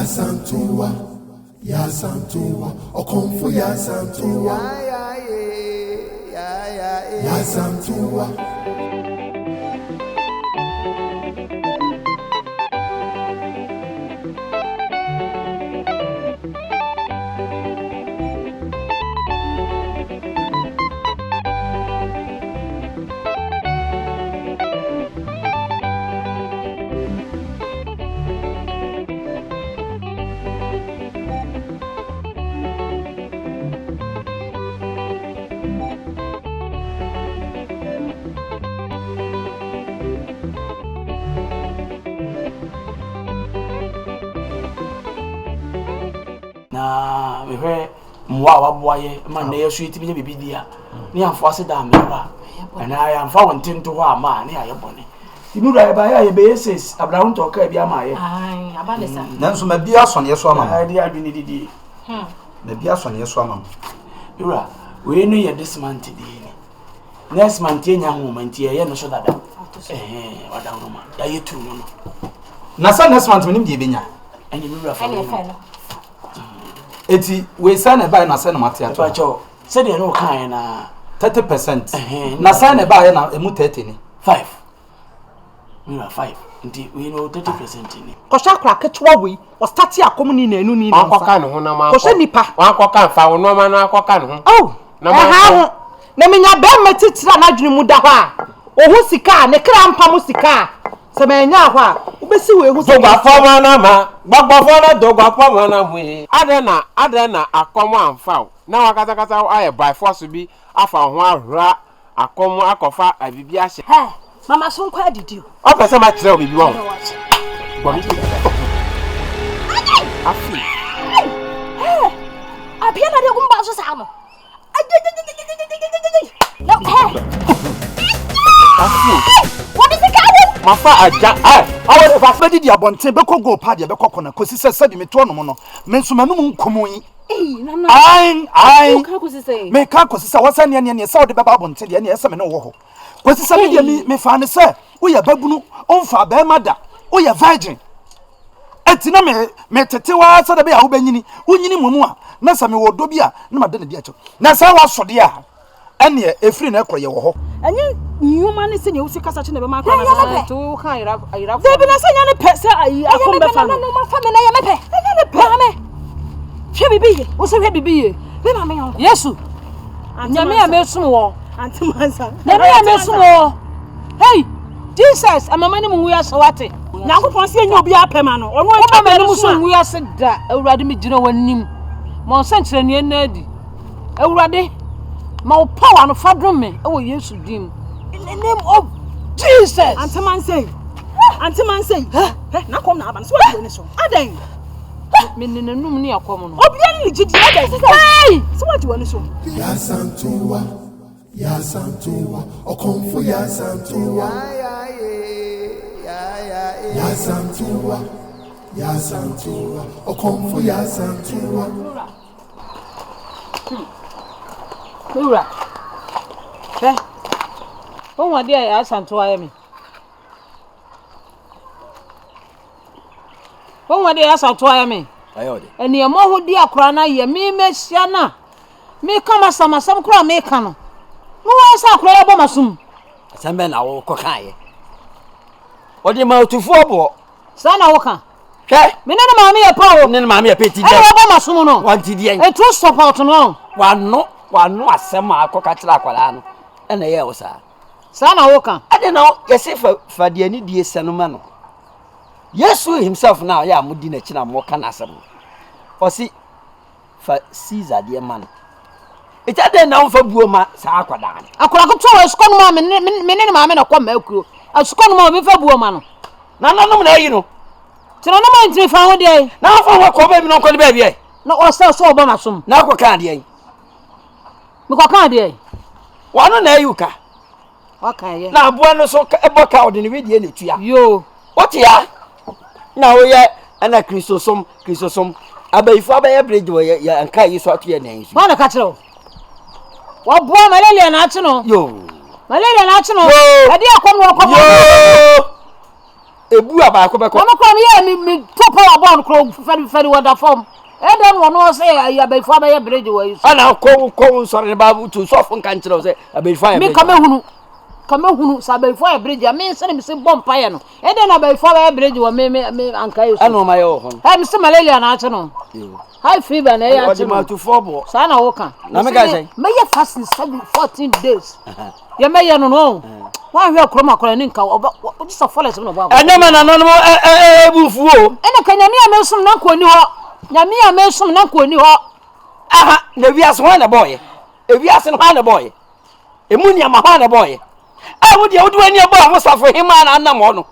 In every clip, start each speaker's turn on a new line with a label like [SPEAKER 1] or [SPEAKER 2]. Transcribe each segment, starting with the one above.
[SPEAKER 1] Santua, Ya Santua, Okomfo Ya Santua, Ya Santua.
[SPEAKER 2] Na we mwa waboye ma na yesu itimi bibi dia ni amfo ase da mewa na ya amfa wontinto ho ama na ya bone tinura ba ya be yeses abraham to ka bi ama ye
[SPEAKER 3] ai abalesa
[SPEAKER 4] nanso ma bia so ne yeso ama
[SPEAKER 2] ma di adwini didi
[SPEAKER 4] ma bia so ne yeso ama
[SPEAKER 2] ura we no ye this month di ni next month ye nya ho month ye no so dada wada no ma ya ye turu no
[SPEAKER 4] na sa next month nim die benya
[SPEAKER 2] enyi ura fa no
[SPEAKER 4] eti we say na buy na say na mate ato
[SPEAKER 2] acho say de no kan na
[SPEAKER 4] 30% na say na buy na emu 30 ni
[SPEAKER 2] 5 ura 5 ndi we know 30% ni
[SPEAKER 5] ko sha kra ketwa we o start akom ni na enu ni na
[SPEAKER 6] akoka no ho na ma
[SPEAKER 5] ko sha nipa
[SPEAKER 6] akoka fa wo no ma na akoka no ho
[SPEAKER 5] oh na ma ha na menya be metitira na dwene mu da ho a ohu sika ne kra mpa mu sika se menya ho a ubesi we hu
[SPEAKER 6] dogwa foma na ma gbagbo fona dogwa foma na mu adena akomo amfa na wakata kata aye by force bi afa ho ahra akomo akofa abibi ahye
[SPEAKER 3] he mama so nkwa didi
[SPEAKER 6] o pese ma kire obibi won bomi afi
[SPEAKER 3] abia na de gumba so sa mo no he
[SPEAKER 6] afi
[SPEAKER 3] what is the card
[SPEAKER 6] mafa aja
[SPEAKER 4] awo fa fedi di abonten be ko go pa de be kokona kosi se me to no mo no me nso manum nkomo yi
[SPEAKER 3] nana
[SPEAKER 4] ai
[SPEAKER 3] ka ko sise
[SPEAKER 4] me ka kosi se wasa ne se wo de be ba abonten de ne se me no wo ho kosi se me de me fa ne se wo ya babunu onfa ba mada wo ya virgin etina me tetewa se de be ya wo banyini wonyini momu a na se me wo do bi a na ma de ne bi a cho na se wa so de a ene efiri na ekoro ye wo ho
[SPEAKER 5] enye nyuma ne se ne usi kasa che ne be ma kwa na
[SPEAKER 3] to kan ira
[SPEAKER 5] Debi na se nya ne pese ayi akom be fa no
[SPEAKER 3] no ma fa me na ye mepe
[SPEAKER 5] nya ne pe
[SPEAKER 3] me hwe bibi ye wo se hwe bibi ye be ma me yon yesu nyame ya mesum wo
[SPEAKER 5] anti mansa
[SPEAKER 3] nyame ya mesum wo hey Jesus amama ni mu ya sawate
[SPEAKER 5] nyankopon se nya obi apema no ono
[SPEAKER 3] o ma ni so mu ya se da awurade mi gina wanim mo sankire ne na adi awurade ma o power no fadrom me e wo Yesu dim in the name of Jesus
[SPEAKER 5] anti mansa na kom na aba so wa ni so adan
[SPEAKER 3] me nenanum ni akom no
[SPEAKER 5] obi ani gidi adan
[SPEAKER 3] hey
[SPEAKER 5] so wa ni so
[SPEAKER 1] Ya Santua, Okomfo Ya Santua, Ya Santua, Ya Santua, Okomfo Ya Santua.
[SPEAKER 3] Ura. O wa dia ya Santua ya mi. O wa dia ya Santua ya mi.
[SPEAKER 2] ayo de
[SPEAKER 3] Eni emo ho dia kura na ye mi mesia na. Mi kama samasam kura mi ka no. Mo wa sa kura ya bo masum.
[SPEAKER 2] sembe na wo kokan ye odi ma otufu obo
[SPEAKER 3] Sa na wo kan.
[SPEAKER 2] hwe
[SPEAKER 3] Me ne maami ye pa o.
[SPEAKER 2] ne maami apeti
[SPEAKER 3] E wo bo masum no.
[SPEAKER 2] wanti die
[SPEAKER 3] E true support no.
[SPEAKER 2] wano asema akoka kira akwala no ena ye wo sa
[SPEAKER 3] Sa na wo kan.
[SPEAKER 2] ade na yesi fa de ani die senoma no Yesu himself now ya mudi na china mo kana asem osi fa Caesar de man it ade na wo fa buo ma sa akwada
[SPEAKER 3] Akora ko to esiko no ma me ne maami na kwa ma akuro. Esiko no ma me fa buo ma no.
[SPEAKER 2] na no na yi no
[SPEAKER 3] Tino no ma ntri fa ho de.
[SPEAKER 2] na fa wo ko ba mi no ko de ba bi
[SPEAKER 3] Na o sa so obo masum.
[SPEAKER 2] na ko kan de
[SPEAKER 3] Me kwa kan de.
[SPEAKER 2] wano na ayuka
[SPEAKER 3] Okay ye.
[SPEAKER 2] na aboa no so eboka odini we de na tua
[SPEAKER 3] Yo.
[SPEAKER 2] what ya na wo ye ana kristosom abaifo abaye bridge wo ya anka yi so ato ye na nsu
[SPEAKER 3] Wa na ka kire wo boa malaria na achi no.
[SPEAKER 2] yo
[SPEAKER 3] Malaria na achi no.
[SPEAKER 2] Yo.
[SPEAKER 3] Ade akom no akom.
[SPEAKER 2] yo ebu aba ko be ko
[SPEAKER 3] Mama kwa me to power bond kro feri water form e dem wono say ya be fo ba ya bridge wa yi
[SPEAKER 2] ana ko so re ba tu so fun kan kire say abe fa ya
[SPEAKER 3] me kama hunu sa be fo ya bridge me se me se bomb pa ya no e dem na be fo ba ya bridge wa me anka yi so
[SPEAKER 2] ana ma yo ho
[SPEAKER 3] ha me se malaria na ache no high fever na ya ache
[SPEAKER 2] ma tu fo bo
[SPEAKER 3] sa na wo kan
[SPEAKER 2] na me ga say
[SPEAKER 3] me ya fasting 14 days ya me ya no wa hwe kroma kora ni nka o just follow no ba
[SPEAKER 2] anya na no ebufu o
[SPEAKER 3] ene ka nyame a mesum na ko ni ho nyame a mesum na ko ni ho
[SPEAKER 2] aha na wiase ho na boy wiase no ha na boy emu ni ama ha na boy a wo de wo ani aba ho safo hima na anam ho no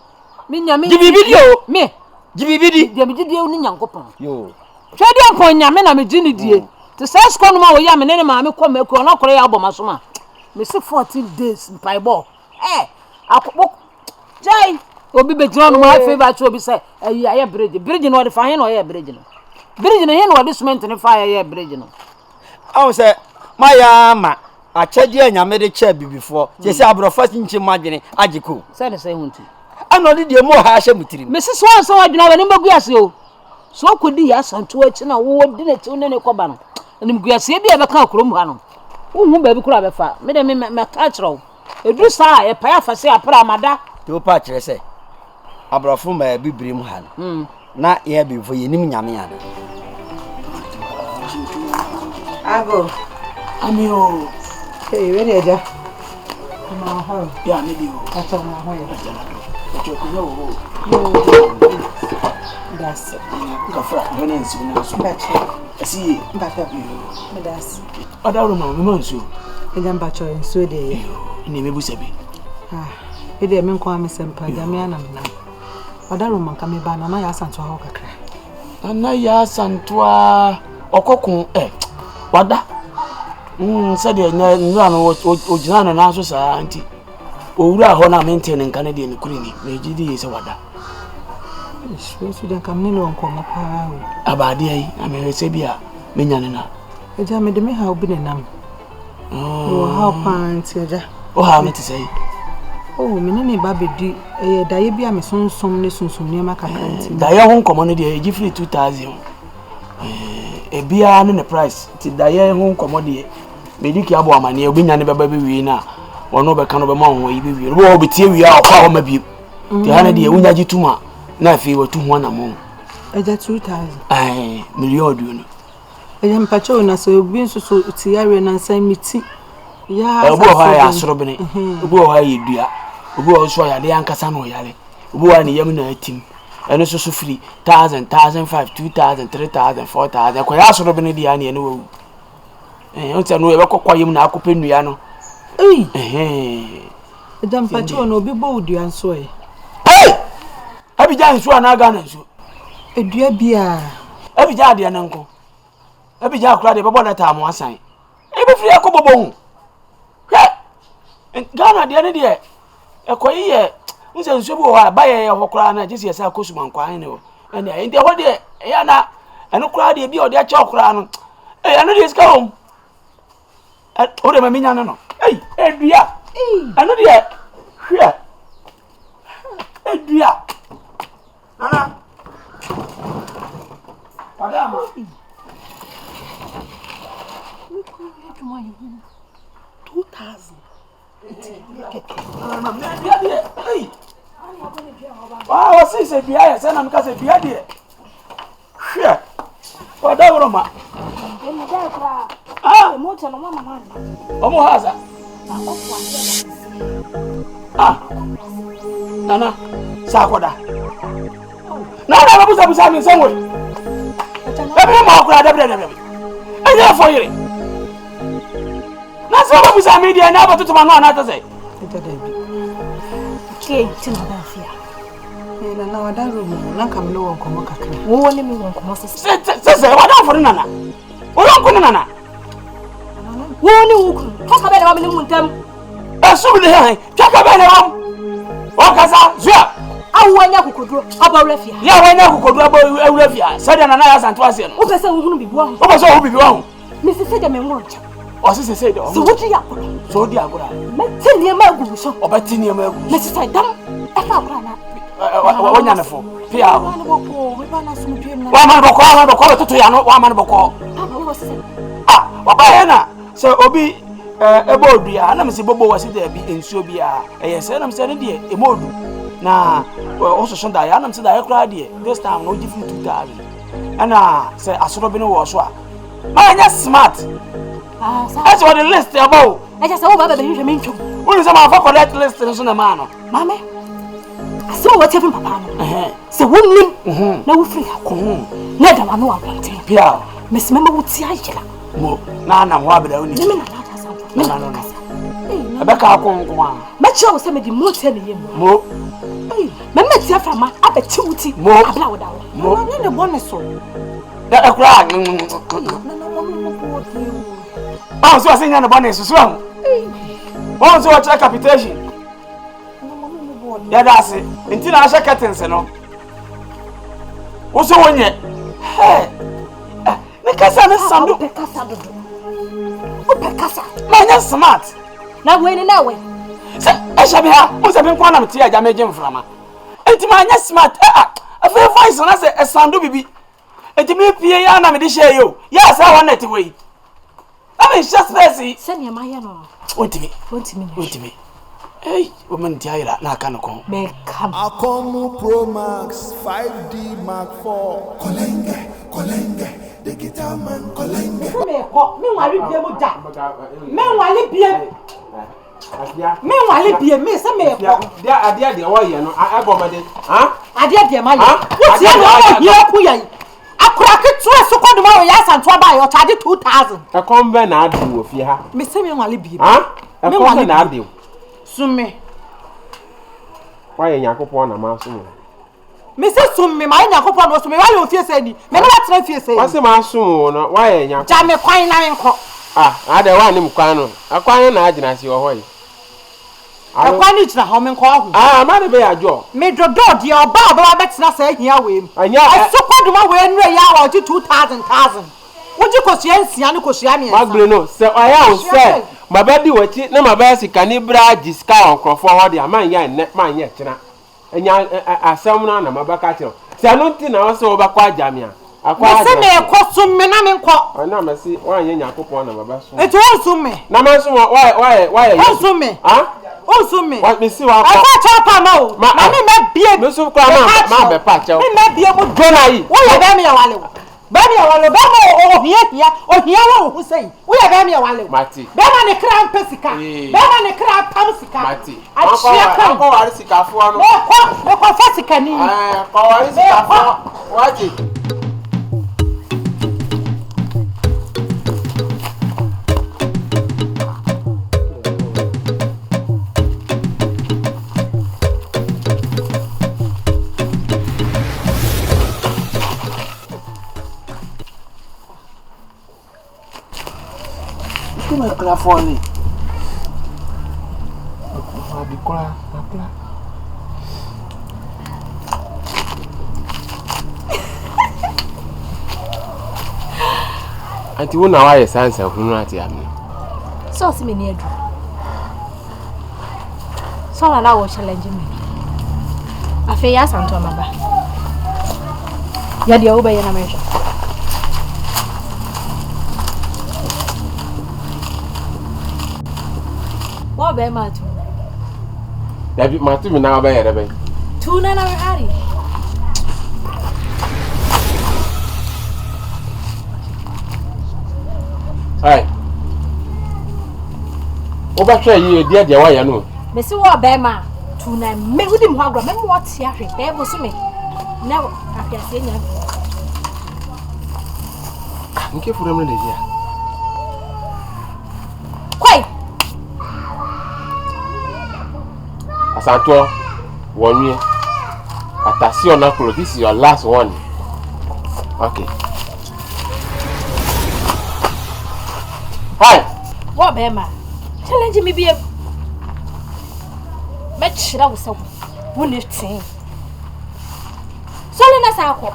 [SPEAKER 3] mi nyame
[SPEAKER 2] gibi video
[SPEAKER 3] me
[SPEAKER 2] gibi bidi
[SPEAKER 3] de mi gidi ni nyankopon
[SPEAKER 2] yo
[SPEAKER 3] twedi ampon nyame na me gini die te say sko no ma wo ya me ne ma me ko ma ko na kore ya abomasoma me se 14 days pai bo akopok jai obi be jira no ma favor to obi say ayi bridge no de fa he no ya bridge no he no de cement ne fa ya bridge no
[SPEAKER 2] awu say ma acheje anyame de cha bibifo je say abrofa nchi madwene agiko
[SPEAKER 3] say ne say hunti
[SPEAKER 2] ano de de mo ha hye mutiri
[SPEAKER 3] me se so anso adwena ba ne magu ase o so kodi ya santo achi na wo di na ti ne koba no ne magu ase bi e be ka akrom ha no hu ba bi kura be fa me de me ka kiro edu sa e pa ya fa se apra amada
[SPEAKER 2] to pa kire say abrofo ma bibirim ha no na ye bifo yenim nyame ya
[SPEAKER 5] Ago.
[SPEAKER 4] Amio.
[SPEAKER 5] Hey, where are you?
[SPEAKER 4] Ma ho. Ya me di o.
[SPEAKER 5] Ata ma ho ya.
[SPEAKER 4] Ojo ko yo.
[SPEAKER 5] Das.
[SPEAKER 4] Ka fra no na nsi na so.
[SPEAKER 5] Bache.
[SPEAKER 4] Asi.
[SPEAKER 5] Mbata. Das.
[SPEAKER 4] Odaru ma me manso.
[SPEAKER 5] Eja mbacho nso de ye.
[SPEAKER 4] Ni me busa bi.
[SPEAKER 5] Ede me nko amesempa jame ana me na. Odaru ma nka me ba na ya santo ha kakra.
[SPEAKER 4] Ana ya santo a okokun wada said nra no ogina no na so sa anti owura ho na maintain nka na de me kuri ni me gidi ye se wada
[SPEAKER 5] so de kam ni no nko ma pa o
[SPEAKER 4] abade ai ame se bia me nyane na
[SPEAKER 5] eja me de me ha obi ne nam o ha panti eja
[SPEAKER 4] o ha me ti sei
[SPEAKER 5] me ne ba bedi da ye bia me sonsom ne sonsom ne maka kanti
[SPEAKER 4] da ye ho nkomo no de e free 2000 ebia ne price ti da ye ho nkomo de mediki abo amane obi nyane beba be wi na wono be ka no be ma ho yi be wi no wo be tie wi a okwa ho ma bi ti ha ne de unya gituma na afi watu ho na mo
[SPEAKER 5] eja 2000
[SPEAKER 4] million du no
[SPEAKER 5] eja mpacho na so obi nso so ti yare na nsan miti ya
[SPEAKER 4] obi ho ya asoro bene obi ho ya dua obi ho so ya de ankasa no yare obi ho ne yam na atim eno so free 1000 1500 2000 3000 4000 ko ya asoro bene dia ne wo o ti anu e be kokwa yim na akope nua no
[SPEAKER 5] eja mpacho na obi bo udua nso
[SPEAKER 4] Abija nsu anaga na nsu
[SPEAKER 5] edua bia
[SPEAKER 4] abija ade na nko abija akura de bebo na ta mo asan e be firi akobobo hu Ghana de ne de ekoyi ye nse nsu bi ho ba ye ho kura na jisi esa kosuma nkwan ne o ene ndi ho de ya na eno kura de bi o de acha kura no eno de ska hom o de maminya no edua eno de hwe edua Nana. Padama.
[SPEAKER 3] We could get money.
[SPEAKER 5] 2000.
[SPEAKER 4] Hey. Wow, what's this? Bia, say na mka say bia de. Hwe. Padama ma.
[SPEAKER 7] Moto no mama man.
[SPEAKER 4] Omo haza. Nana. Sakoda. Na da buza mi sanwe. Ebe ma okura da bre. Anya fo yire. Na so buza mi dia na batutu ma no na ta sai.
[SPEAKER 5] Eta da bi.
[SPEAKER 7] Ke tina da afia.
[SPEAKER 5] Na wada rumu na kam no won komo kakra.
[SPEAKER 7] Wo woni mi won komo se.
[SPEAKER 4] Se wada fo nana. Wo yon ko nana.
[SPEAKER 7] Wo ni wo ku. Kaka be na ba mi muntam.
[SPEAKER 4] Asu ni he. Kaka be na wam. O kasa zua.
[SPEAKER 7] Awanya kokodro abawrafia
[SPEAKER 4] ya wanya kokodro abawrafia sadia na ya santo ase no
[SPEAKER 7] o pese wo hunu bibi wa
[SPEAKER 4] o pese wo bibi wa ho
[SPEAKER 7] me se de me ngoncha
[SPEAKER 4] o se de
[SPEAKER 7] so wo ti yakoro
[SPEAKER 4] so di agora
[SPEAKER 7] me tini ma gu so
[SPEAKER 4] o ba tini ma gu
[SPEAKER 7] me se dam e fa agora na
[SPEAKER 4] Wanyanefo. Pia. Wa man boko tutu ya no wa man boko. Ah, waba na se obi ebo odua na me se bobo wasi da bi ensuo bia. Se na me se ne de emodu. Na also da ya na me se da ya kra de. This time no give me 2000. Ana se asoro bi no wo so a. Ma nya smart. That's what the list about.
[SPEAKER 7] I just saw Baba Benjamin Mincho.
[SPEAKER 4] Who is a for that list in the man?
[SPEAKER 7] Mamma, I saw what happened, Papa. So, wouldn't no free. Never one more wanting.
[SPEAKER 4] Pia,
[SPEAKER 7] Miss Member would see Angela.
[SPEAKER 4] Mo, Nana, Wabba, only. No. Rebecca, much show some of the most him. Mo, Mamma, from my upper duty. More, more than the bonus. That a cry. Oh, so I think the bonus is wrong. Oh, so I check capitation. Yeah, that's it. Until I check curtains, you know. What's the one yet? Hey, because I'm a son of Pecasa. Man, smart.
[SPEAKER 7] Now, when and now,
[SPEAKER 4] I shall be here. What's been one of tea damaging from her? And to my smart. A fair voice on us a son do be. And to me, Piana, me share you. Yes, I want it away. I mean, just mercy.
[SPEAKER 7] Send me my no.
[SPEAKER 4] Want to me. Hey, woman, Tiara, na can come.
[SPEAKER 7] May come.
[SPEAKER 1] Akomu Pro Max 5D Mark 4. Kolenge, the guitar man, Kolenge.
[SPEAKER 5] Me say me.
[SPEAKER 6] Dia de wa ye no agomade.
[SPEAKER 5] Ade de ma ye. What ye no here ku ye. Akura ketu asokodo ma ya santo ba ye o charge 2000.
[SPEAKER 6] E kombe na adu ofie ha.
[SPEAKER 5] Me say me nwale bie.
[SPEAKER 6] E kombe na adu.
[SPEAKER 5] Summe.
[SPEAKER 6] Wa ye yakopon na ma summe.
[SPEAKER 5] Me say summe ma yakopon no summe wale ofie say ni. Me na tra fie say.
[SPEAKER 6] Wa se ma summe no wa ye yakopon.
[SPEAKER 5] Ja me kwan na me nko.
[SPEAKER 6] Ade wa ni mkwan no. Akwan na agina si wo hoyi.
[SPEAKER 5] Akwan ni gina ho me nko ahu.
[SPEAKER 6] Ma de be ajo.
[SPEAKER 5] Me dodo de oba betina say hia we mu.
[SPEAKER 6] Anya
[SPEAKER 5] asokodo ma we nre ya wa 2000. Woji kosia nsia ne kosia me.
[SPEAKER 6] Magble no se oya o se mabadi wachi na mabaya sikani bra jiska onkrofo ho de aman ya ne man ya kina. Enya asem na mabaka kiro. Se anu nti na wo se wo bakwa ajamia. Akwa
[SPEAKER 5] se me ko me na me nko.
[SPEAKER 6] Ana masi wa anya yakopon na mabaso.
[SPEAKER 5] Eto summe.
[SPEAKER 6] Na manso wa
[SPEAKER 5] summe. Summe.
[SPEAKER 6] What me see wa.
[SPEAKER 5] Afa chapa ma o. Na me bie.
[SPEAKER 6] Me so kwa ma be pa che.
[SPEAKER 5] Me bie mo
[SPEAKER 6] gona yi.
[SPEAKER 5] Wo ye be me ya wale. Be me ya wale. Be mo o hia wo hu sei. Wo ye be me ya wale.
[SPEAKER 6] Mati.
[SPEAKER 5] Be ma ne kra pesika. Be ma ne kra pam sika.
[SPEAKER 6] Mati.
[SPEAKER 5] Achia kan.
[SPEAKER 6] Ko wari sika fo no.
[SPEAKER 5] Me ko fasika ni.
[SPEAKER 6] Ko wari sika fo. Wati.
[SPEAKER 4] Come on, Clafoni.
[SPEAKER 6] Anti wona wa ye sansa hunu ati ami.
[SPEAKER 7] So si me ni edu. So na wo challenge me. Afi ya santo maba. Ya dia oba ye na mejo. What be ma tu?
[SPEAKER 6] Dabi matu mi na ba ye rebe.
[SPEAKER 7] Tu na we hari.
[SPEAKER 6] Ai. Oba hwe yi dia dia wa ye no.
[SPEAKER 7] Me si wo be ma tu na me wudi mu agro me mo ti ahwe be bo so me. Na afia se nya.
[SPEAKER 6] Nke fura me le dia.
[SPEAKER 7] Kwai.
[SPEAKER 6] Asanto wonwe atasi onakuro, this is your last one. Okay. Hi.
[SPEAKER 7] What be ma? Challenge me be. Me chira wo so. Wo ne tin. So le na sa ko.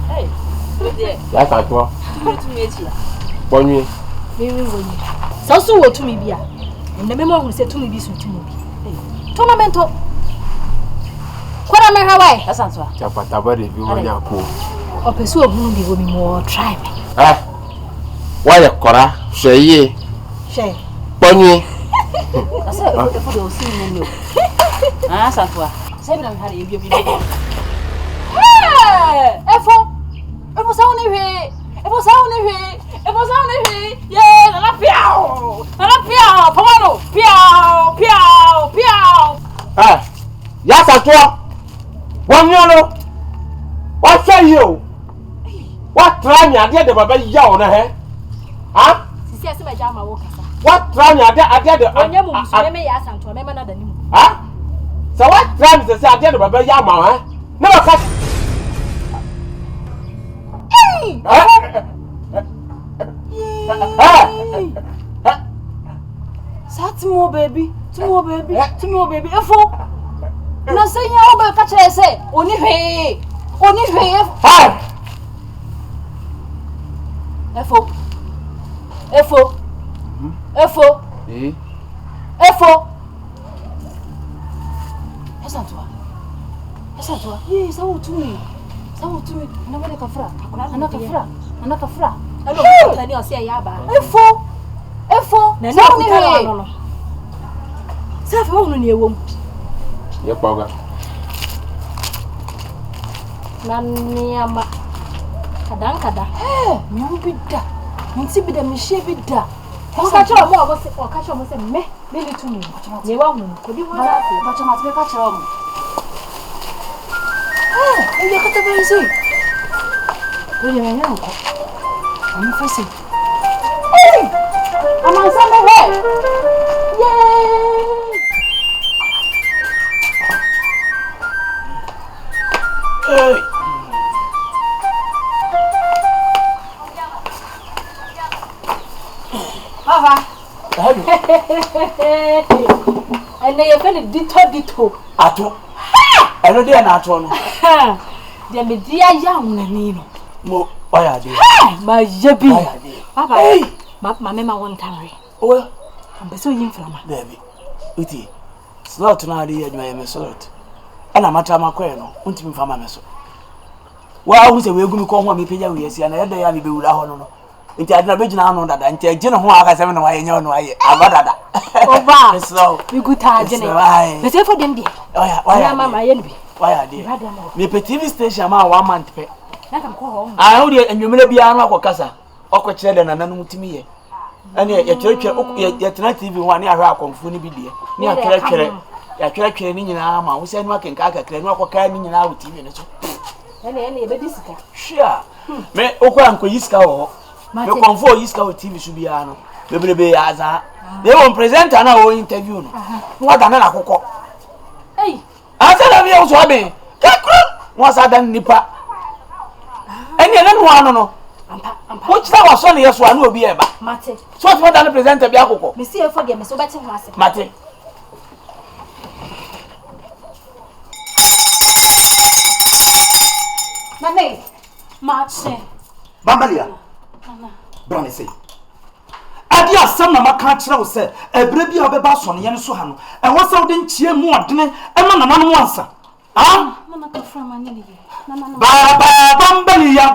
[SPEAKER 7] Hey.
[SPEAKER 6] Ya santo.
[SPEAKER 7] Tu me ti.
[SPEAKER 6] Wonwe.
[SPEAKER 7] Me wonwe. So so wo tu me bia. Nne me mo hu se tu me bi so tu me bi. Tournament. Kwara me hawai. Asanto.
[SPEAKER 6] Chapata bari bi mo nya ko.
[SPEAKER 7] Opesu obunu bi wo mi mo try me.
[SPEAKER 6] Why kora hweye.
[SPEAKER 7] Hwe.
[SPEAKER 6] Ponyi.
[SPEAKER 7] Asa e fo de osi ni no. Asanto. Say na me hare e bi. Efo sawo ni hwe. Efo sawo ni hwe. Efo sawo ni hwe. Ye, na piao. Na piao, pomano. Piao, piao, piao.
[SPEAKER 6] Ya Santua. Wanyano. What say you? What try me ade de baba ya ona he? Ha?
[SPEAKER 7] Sisi ase ma jama wo kasa.
[SPEAKER 6] What try me ade de
[SPEAKER 7] Onye mu musu me ya Santua me ma na dani mu.
[SPEAKER 6] Ha? So what try me say ade de baba ya ma ha? Na ba ka
[SPEAKER 7] Satimo baby, Timo baby. Efo. Na say ya o be ka kire say oni hwe. Efo. Esantua. Ye, sawo tumi. Na wale kafra. Ana kafra. Alo, tani ose ya ba. Efo. Na
[SPEAKER 3] Sawo
[SPEAKER 7] ni
[SPEAKER 3] he.
[SPEAKER 7] no. Safi wo no ni ewom.
[SPEAKER 6] ye poga.
[SPEAKER 7] Na niama. Kada. Mi bida. Nti bida mi hye bida. O ka cho mo se me li tumi. Ye wa hu. Ko di wa na se. Ba cho ma se ka cho mo. Ele ka tabe si. Oye me nya ko. Ami fa si. Amansa me he. Yay! Papa. And they feel dito.
[SPEAKER 4] Ato. Eno de na ato no.
[SPEAKER 7] They me dia young na ni no.
[SPEAKER 4] Mo oya de.
[SPEAKER 7] Ma yebi. Papa. Ma me ma won tanre.
[SPEAKER 4] O.
[SPEAKER 7] Ambeso yin flama.
[SPEAKER 4] Baby. Uti. Slot na de adwuma ye me slot. Ana mata makoe no. Untimi fama me so. Wa hu se we gu mi ko ho me penya we asia na yeda ya me bewura ho no. Nti adina begina anu dada nti agine ho aka se me no aye nya no aye abadada.
[SPEAKER 7] Oba.
[SPEAKER 4] So.
[SPEAKER 7] We good agine. Me say for dem dey.
[SPEAKER 4] Oya
[SPEAKER 7] mama ye no bi.
[SPEAKER 4] Why dey? Me pe TV station ma 1 month pe.
[SPEAKER 7] Na kam ko ho.
[SPEAKER 4] Ho dey enwumere bia anu akokasa. Okokire de nananu mutimi ye. Ane ye kyerɛkyerɛ ye tena TV ho ane ahwɛ akomfo ni bi die. Ni akyerɛkyerɛ. Ya kyerɛkyerɛ ni nyina ma wo se anu akenka akakra ni akokaa ni nyina wo TV ne so.
[SPEAKER 7] Ene ye be disika.
[SPEAKER 4] Hwia. Me okwa anko yiska ho. Me konfo yiska ho TV so bia no. Bebrebe ya aza. They won presenter na wo interview no. Wada na akokɔ.
[SPEAKER 7] Hey.
[SPEAKER 4] Asa na bia so abe. Kakru. Mo asa dan nipa. Ene na no ano no.
[SPEAKER 7] Ampa.
[SPEAKER 4] Wo chita wa so ne yeso anu obi eba.
[SPEAKER 7] Mate.
[SPEAKER 4] So what dan presenter bia akokɔ.
[SPEAKER 7] Me see e for dem me so beti ho ase.
[SPEAKER 4] Mate.
[SPEAKER 7] Mane. Mate.
[SPEAKER 4] Bambalia. Brane say. Ade asem na maka kire wo se ebre bia obeba so ne ye so ha no. E wo se wo de nchie mu odene e ma nana no ansa. Ah?
[SPEAKER 7] Mama ka fra ma nyene bi.
[SPEAKER 4] Baba Bambalia,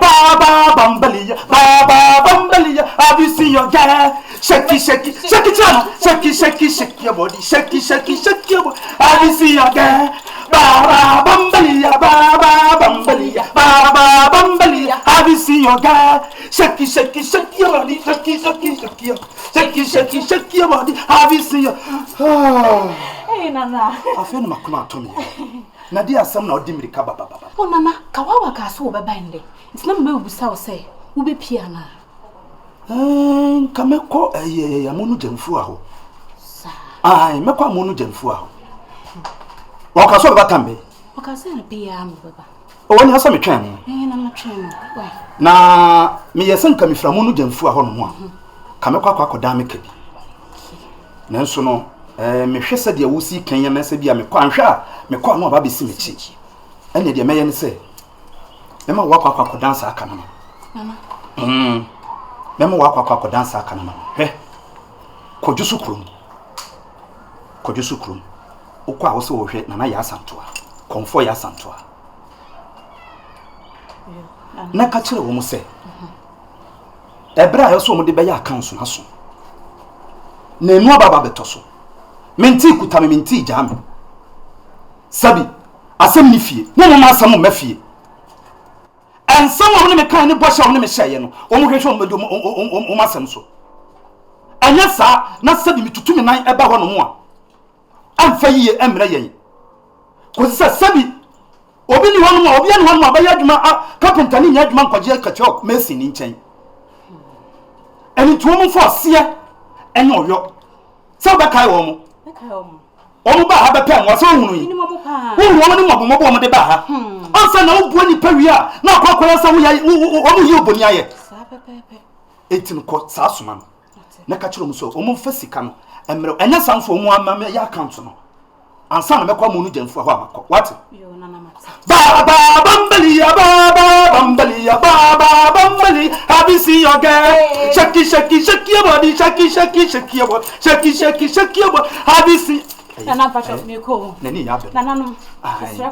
[SPEAKER 4] have you seen your girl? Shake your body, shake your body. Have you seen your girl? Baba Bambalia, have you seen your girl? Shake your body, shake your body. Have you seen your?
[SPEAKER 7] Hey Nana.
[SPEAKER 4] I feel my come out to me. Na dia asem na odi mirika baba.
[SPEAKER 7] Oh Nana, kawawa ka so obeba inde. It's na me obusa o say, wo be pia na.
[SPEAKER 4] Kameko amonu jamfu aho. Ai, meko amonu jamfu aho. Wa ka so baba tambe.
[SPEAKER 7] O ka say na pia am baba.
[SPEAKER 4] O woni hasa metwen.
[SPEAKER 7] Na na twen. Why?
[SPEAKER 4] Na me yesen ka mifra monu jamfu aho no ho a. Kameko akwakoda me kabi. Nanso no mehwe se de wusi kanya na se bia me kwa anhwe a me kwa no aba besi mechi ene de meye ne se mema wakwa dansa aka na mama mema wakwa dansa aka na mama hwe kodjusu krum okwa wo se wo hwe na na ya asantoa Comfort ya santoa. Na ka kire wo mu se. Ebra yo so mo de be ya account na so. Na enu ababa beto so. Menti kuta me menti jam. Sabi, asem ni fie. Mo mo asem ma fie. Ensem wo ne me kan ne bosha wo ne me hye no. O mo hwehwe o me do o masem so. Anya sa na sabi mitutu me nan eba ho no mo a. Amfa yiye emre yen. Ko sabi obi ni ho no obi ani ho no abaya adwuma carpenter ni nya adwuma nkwaje kacho Messi ni nchen. Eni tuo mo fo ase enya oyo. Se oba kai wo mo. Omo ba ha be pen wo so hunu yi. Wo wo ni mo de ba ha. Onsa na wo buo ni pawi a na akwakwara sa wo ya wo mu yi oboni aye. Sa pepepe. Etin ko sa asoma no. Na ka kire mo so omo fa sika no. Emre enya sanfo omo ama ya account no. Ansa na mekwa mo nu jamfu ho amakọ. What? Yo nana mata. Baba bambali ya baba bambali. Have you seen your girl? Shaki your body, shaki your body. Shaki your body. Have you seen? Nana pacho me ko. Nani ya be. Nana no.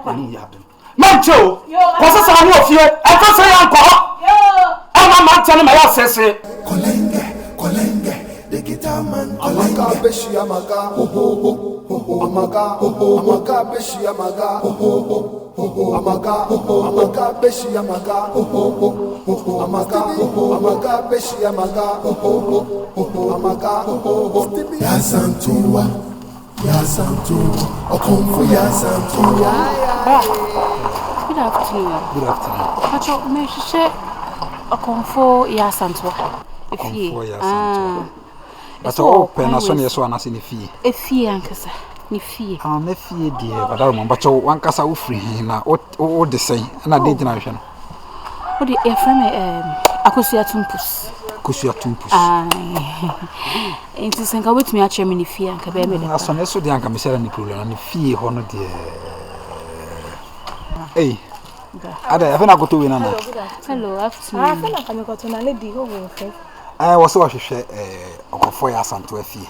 [SPEAKER 4] Nani ya be. Mancho. Ko sa sa wo fie. E fa sa ya nko. Yo. Ama mata na ma ya sese.
[SPEAKER 1] Kolenge. The guitar man, Amaka Beshi Amaga, Amaga Beshi Amaga, Amaga Beshi Amaga, Amaga Beshi Amaga, Amaga Ya Santua, Okomfu Ya Santua.
[SPEAKER 7] Good afternoon. Pacho, me she Okomfu Ya Santua.
[SPEAKER 4] Okomfu Ya Santua. But all penasoni yeso anase ne fie.
[SPEAKER 7] Efie ankasa. Ni fie.
[SPEAKER 4] Ah, ne fie die. But I remember cho wan kasa wo free na o de sen na de gina hwe no.
[SPEAKER 7] O de e frame Akosua Tumpus.
[SPEAKER 4] Akosua Tumpus.
[SPEAKER 7] Ah. Enti senka wetumi a cheme ni fie anka be me de.
[SPEAKER 4] Asone so de anka me sera ni problem na fie ho no de. Eh. Ada e fe na goto we na na.
[SPEAKER 7] Hello, afternoon.
[SPEAKER 8] Ah, fe na ka me goto na lady ho wo fe.
[SPEAKER 4] Wo so hwehwe Okofo ya santo afie.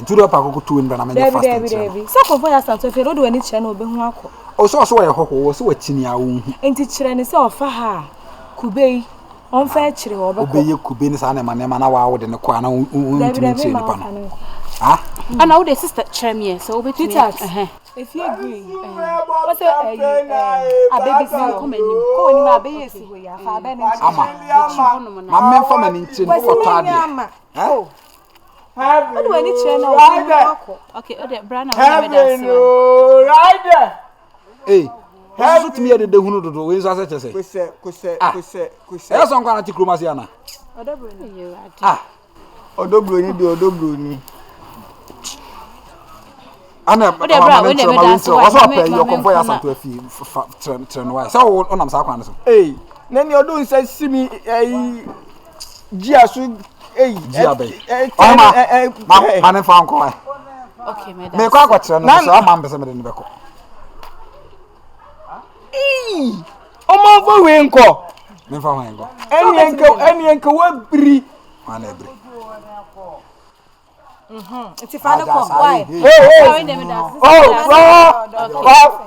[SPEAKER 4] Juro pa kokutu nda na me fast.
[SPEAKER 8] Debi. So Okofo ya santo afie, do wani kire na obehu akọ.
[SPEAKER 4] O so wo ye hoho, wo so watini a wo hu.
[SPEAKER 8] Enti kire ne se ofa ha. Kubei. On fa kire wo be ko.
[SPEAKER 4] Obeye kube ni sa na ma na wa wo de ne ko ana untumi tse nipa no. Ah?
[SPEAKER 7] Ana wo de sister kire me so obetumi.
[SPEAKER 8] Efie green. What say abebi si ko manim. Ko ni ma abeye si ho ya fa abe ne.
[SPEAKER 4] Ama. Ma me fa mani nche no ko ta de.
[SPEAKER 8] Oh. What wani kire na obehu akọ.
[SPEAKER 7] Okay, ode brana wo me da se.
[SPEAKER 6] Right there.
[SPEAKER 4] Eh. Eso tumi ye de hunu dodo we so ase chese. Kuse. Eso nkwa na ti kroma si ana.
[SPEAKER 8] Odobro ni.
[SPEAKER 4] Ah.
[SPEAKER 6] Odobro ni.
[SPEAKER 4] Ana bra we never da so. Oso pe yo Okofo ya santo afi tren wa. Sa wo onam sa kwan so.
[SPEAKER 6] Eh, na ni odo nsa simi jiasu
[SPEAKER 4] jiabe. Ma ne fa nko.
[SPEAKER 7] Okay, madam.
[SPEAKER 4] Me kwa kwa tren no so ama mbese me de ne beko.
[SPEAKER 6] Omo fo we nko.
[SPEAKER 4] Me fa hwan nko.
[SPEAKER 6] Eni enka wa bri.
[SPEAKER 4] Ma na bri.
[SPEAKER 8] It's fine ko. Why?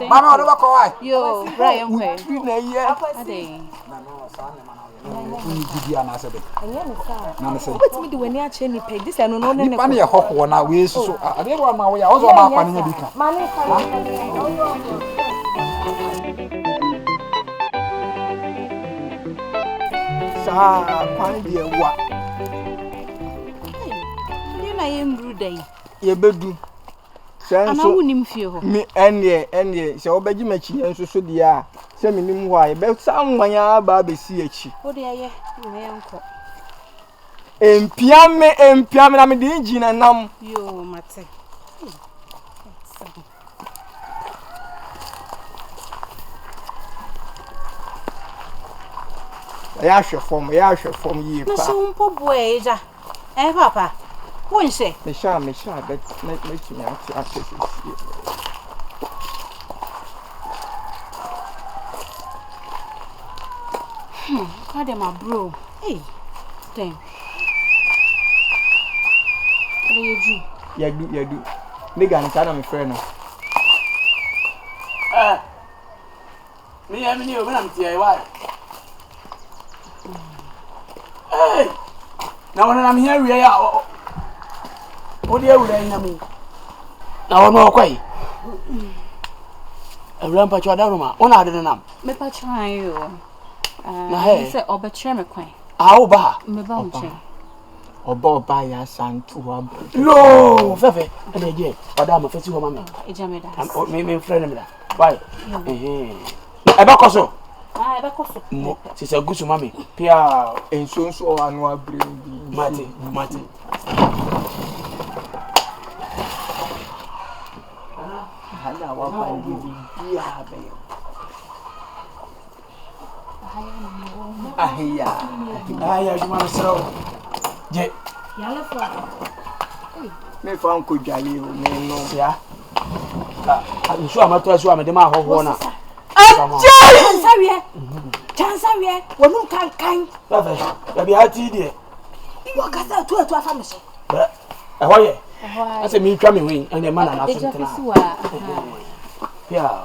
[SPEAKER 4] Mama odo bako why?
[SPEAKER 7] Yo, Brian kwe.
[SPEAKER 6] Na ye.
[SPEAKER 7] Ade.
[SPEAKER 4] Uni gidi ana se be. Na se.
[SPEAKER 8] Obetimi de wani a che ni pe. This no no ne.
[SPEAKER 4] Nipa na ye hoho na we so. Ade wa ma we ya. Ozo ma akwa nya bi ka.
[SPEAKER 8] Male fa.
[SPEAKER 6] Sa kwan de wa.
[SPEAKER 7] Na ye mbru dai.
[SPEAKER 6] Ye bedu.
[SPEAKER 7] Ana wunim fie ho.
[SPEAKER 6] Mi enie se obegi machi enso so de a se minim ho a ye be sa nwanya ba be si achi.
[SPEAKER 7] O de ye me enko.
[SPEAKER 6] Empiame na me de engine nam.
[SPEAKER 7] Yo mate.
[SPEAKER 6] Ya hwe form yi pa.
[SPEAKER 7] Na so mpo boe eja. Papa. Won se.
[SPEAKER 6] Me sha bet me timi ati
[SPEAKER 7] Call them my bro. Hey. Damn. What are you do?
[SPEAKER 6] Ya du. Nigga nka na me frɛ no.
[SPEAKER 9] Me am new, when I'm here, why? Hey! Now when I'm here, we are. What do you mean? Now I'm not quite. A rampart, you are down, one out of the name.
[SPEAKER 8] Me pa try you.
[SPEAKER 9] Hey.
[SPEAKER 8] Say obetre me kwan.
[SPEAKER 9] How about?
[SPEAKER 8] Me ba unche.
[SPEAKER 6] Obo ba ya santu wa.
[SPEAKER 9] No, Fefe. And again, Madame, first you mamma.
[SPEAKER 8] Eja me da.
[SPEAKER 9] Me friend me da. Why? Ebakoso.
[SPEAKER 8] Ebakoso.
[SPEAKER 9] She's a good mommy. Pia
[SPEAKER 6] En so so anu abre bi.
[SPEAKER 9] Mate.
[SPEAKER 6] Hala wa bandi bi ya be.
[SPEAKER 9] Aya, you want to throw? Je.
[SPEAKER 7] Yalla fa.
[SPEAKER 6] Me fa nko dwale o me no.
[SPEAKER 9] Ya. I'm sure I'm not sure I'm the man who na.
[SPEAKER 7] Chansawie. Wonu kan.
[SPEAKER 9] Fefe. Ya bi ati die.
[SPEAKER 7] Iwo kasa tu afa me so.
[SPEAKER 9] Ahoye. I say me twa me win and the man na so tena. Yeah.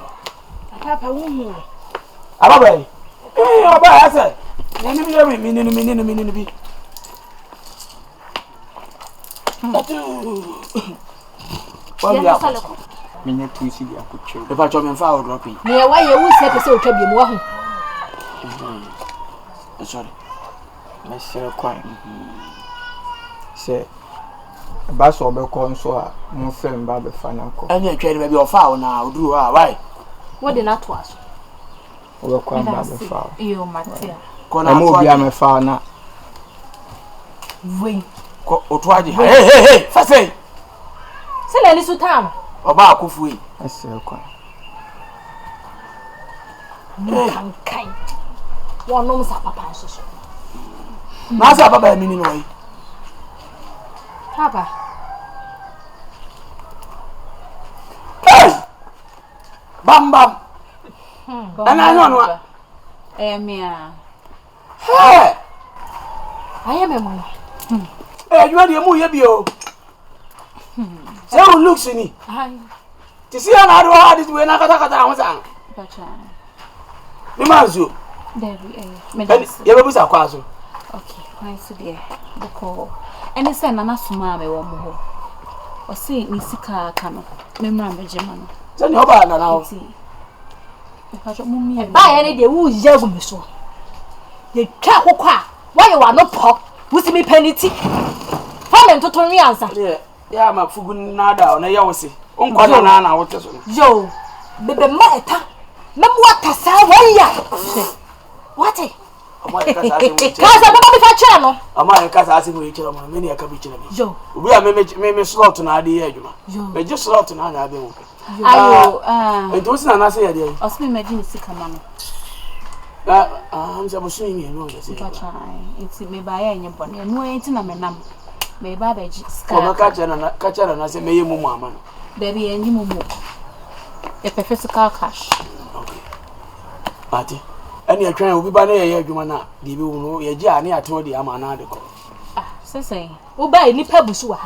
[SPEAKER 7] Papa wu.
[SPEAKER 9] Ababai. Oba ya say. Nini bi.
[SPEAKER 7] Yalla salako.
[SPEAKER 6] Minha tuisi ya kuche.
[SPEAKER 9] The patch of me fa drop it.
[SPEAKER 7] Me wa ye wu se pese o twa bi mu wa ho.
[SPEAKER 9] Sorry.
[SPEAKER 6] Me sere kwan. Se ba so be ko nso a mo fem ba be fa na ko.
[SPEAKER 9] Any a trade be ofa na oduru ha why?
[SPEAKER 7] What the na to aso?
[SPEAKER 6] O be kwan ba be fa.
[SPEAKER 8] Iyo matia.
[SPEAKER 9] Ko na
[SPEAKER 6] mo bia me fa na.
[SPEAKER 7] Voi.
[SPEAKER 9] Ko otuaje. Hey, fa say.
[SPEAKER 7] Se le ni su tam.
[SPEAKER 9] Oba akufu yi.
[SPEAKER 6] Esere kwan.
[SPEAKER 7] Kan. Wonom sa papa so.
[SPEAKER 9] Na sa baba mi ni no yi.
[SPEAKER 7] Papa.
[SPEAKER 9] Hey! Bam. Ana no.
[SPEAKER 8] Mia.
[SPEAKER 9] Hey!
[SPEAKER 7] Aye me mo.
[SPEAKER 9] You want the mu ye bi o. Say who looks ni.
[SPEAKER 7] Aye.
[SPEAKER 9] Ti see na do ha this way na kata ho san.
[SPEAKER 8] Bacha.
[SPEAKER 9] Ni manzo.
[SPEAKER 8] Devi
[SPEAKER 9] Me ye be busa kwa so.
[SPEAKER 8] Okay, nice there. Boko. Ene se nana suma me wo mo ho. O se ni sika aka no. Me mra me jema no.
[SPEAKER 9] Se ni oba na na o.
[SPEAKER 8] Bacha mu mi e.
[SPEAKER 7] Ba ye ne de wu ye gu me so. Ye twa kokwa. Why you are no pop? Wusi mi penity. Fame ntoto nwi ansa.
[SPEAKER 9] Ya ma fugu na da na ye wose. Onkwa na wote so.
[SPEAKER 7] Yo. Bebe ma eta. Na mu atasa wanya. What? Kasa baba mi fa kire no.
[SPEAKER 9] Ama en kasa ase mo kire mo. Me ne aka bi kire bi.
[SPEAKER 7] Yo.
[SPEAKER 9] Obi a me slot na ade ye adwuma. Me je slot na anya be wo.
[SPEAKER 8] Ayo,
[SPEAKER 9] Ento si na se ye de.
[SPEAKER 8] osme imagine sika ma no.
[SPEAKER 9] Am se bo so yin no de se.
[SPEAKER 8] Bacha. Enti me ba ya enye bone. Enu enti na me nam. Me ba ba ji sika.
[SPEAKER 9] Ko ka kire na se me ye mu ama no.
[SPEAKER 8] Baby enyi mu mu. E physical cash.
[SPEAKER 9] Okay. Ati. Ani atwan obi ba na ye adwuma na de bi wo no ye gi ani ato de ama na de ko.
[SPEAKER 8] Sese.
[SPEAKER 7] Wo ba nipa busu wa.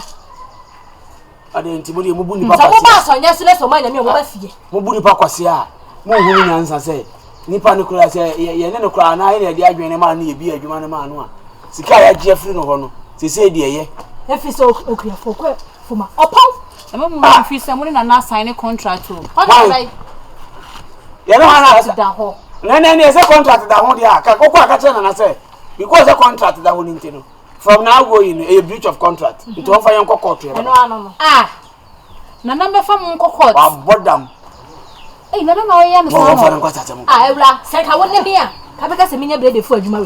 [SPEAKER 9] Ade nti mo de mo bu nipa
[SPEAKER 7] Sa
[SPEAKER 9] kwase.
[SPEAKER 7] mo ba so nya so le so ma nya mi mo ba fie.
[SPEAKER 9] Mo bu nipa kwase a mo hu nyansa se nipa ne kura se ye ne kura na ye de adwene ma na ye bi adwuma ne ma no a sika ya gi afri no ho no se de ye.
[SPEAKER 7] Efi so okuya foko fuma. Opon.
[SPEAKER 8] Ema mu fi se mo ni na sign contract o.
[SPEAKER 7] Why?
[SPEAKER 9] Ye no ha na
[SPEAKER 8] Da ho.
[SPEAKER 9] Ne say contract da ho dia ka kokko aka che na say because the contract da ho ni ntino from now going a breach of contract it won fa yen court here
[SPEAKER 7] no
[SPEAKER 8] na number fa mu court
[SPEAKER 9] wa bodam
[SPEAKER 8] na na o ya me
[SPEAKER 9] so fa nko tata mu
[SPEAKER 7] ewla se ka won ne bia ka be ka se minya brede fu adwuma